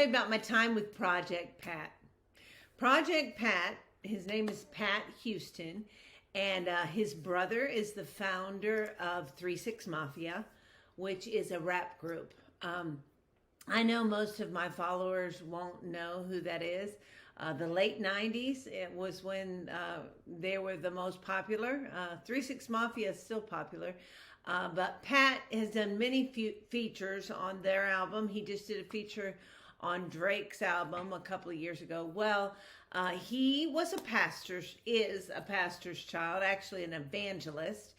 About my time with Project Pat. Project Pat, his name is Pat Houston, and his brother is the founder of 3-6 Mafia, which is a rap group. I know most of my followers won't know who that is. The late 90s, it was when they were the most popular. 3-6 Mafia is still popular. But Pat has done many features on their album. He just did a feature on Drake's album a couple of years ago. Well, he is a pastor's child, actually an evangelist,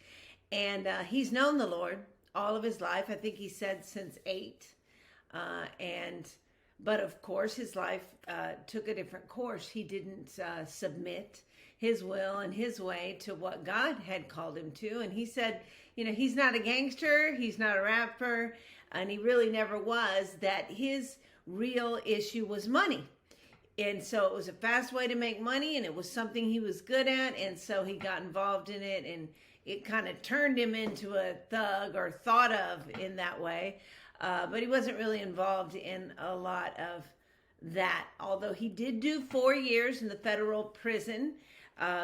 and he's known the Lord all of his life. I think he said since 8, but of course his life took a different course. He didn't submit his will and his way to what God had called him to, and he said, he's not a gangster, he's not a rapper, and he really never was, that his real issue was money. And so it was a fast way to make money, and it was something he was good at, and so he got involved in it, and it kind of turned him into a thug, or thought of in that way. But he wasn't really involved in a lot of that, although he did do 4 years in the federal prison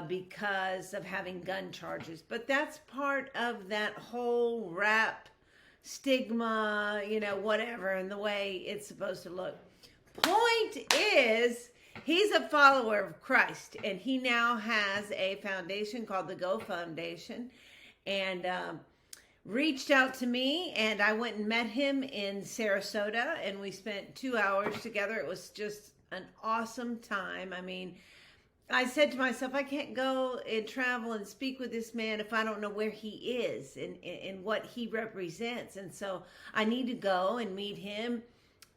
because of having gun charges. But that's part of that whole rap stigma, whatever, and the way it's supposed to look. Point is, he's a follower of Christ, and he now has a foundation called the Go Foundation, and reached out to me, and I went and met him in Sarasota, and we spent 2 hours together. It was just an awesome time. I mean, I said to myself, I can't go and travel and speak with this man if I don't know where he is and what he represents. And so I need to go and meet him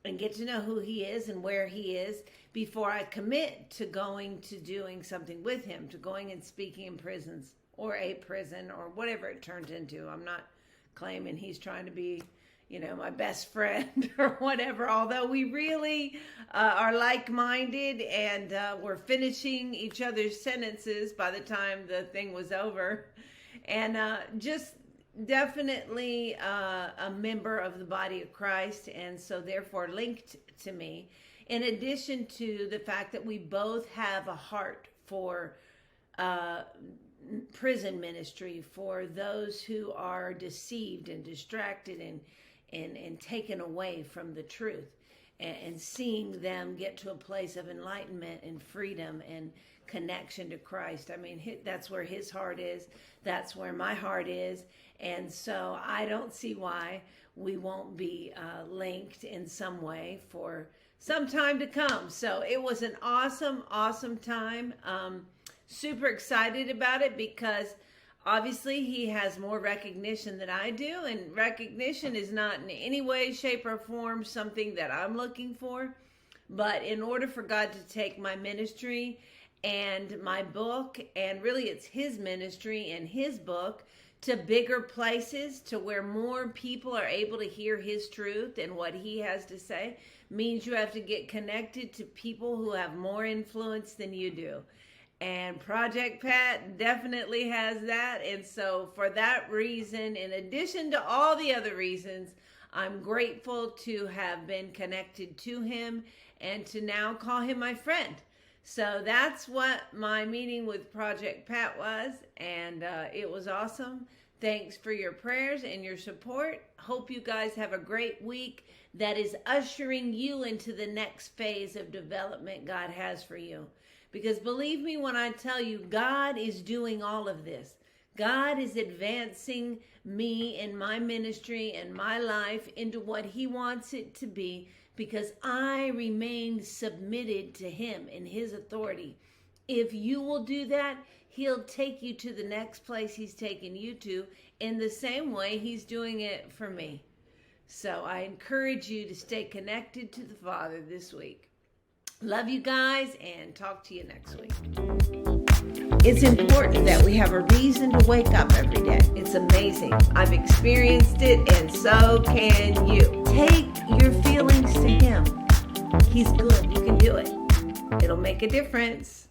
and get to know who he is and where he is before I commit to going to doing something with him, to going and speaking in prisons or a prison or whatever it turns into. I'm not claiming he's trying to be, my best friend or whatever, although we really are like-minded, and we're finishing each other's sentences by the time the thing was over, and just definitely a member of the body of Christ, and so therefore linked to me, in addition to the fact that we both have a heart for prison ministry, for those who are deceived and distracted and taken away from the truth, and seeing them get to a place of enlightenment and freedom and connection to Christ. I mean, that's where his heart is. That's where my heart is. And so I don't see why we won't be linked in some way for some time to come. So it was an awesome, awesome time. Super excited about it because obviously he has more recognition than I do, and recognition is not in any way, shape, or form something that I'm looking for. But in order for God to take my ministry and my book, and really it's his ministry and his book, to bigger places, to where more people are able to hear his truth and what he has to say, means you have to get connected to people who have more influence than you do. And Project Pat definitely has that. And so for that reason, in addition to all the other reasons, I'm grateful to have been connected to him and to now call him my friend. So that's what my meeting with Project Pat was. And it was awesome. Thanks for your prayers and your support. Hope you guys have a great week that is ushering you into the next phase of development God has for you. Because believe me when I tell you, God is doing all of this. God is advancing me and my ministry and my life into what he wants it to be, because I remain submitted to him and his authority. If you will do that, he'll take you to the next place he's taken you to in the same way he's doing it for me. So I encourage you to stay connected to the Father this week. Love you guys, and talk to you next week. It's important that we have a reason to wake up every day. It's amazing. I've experienced it, and so can you. Take your feelings to him. He's good. You can do it. It'll make a difference.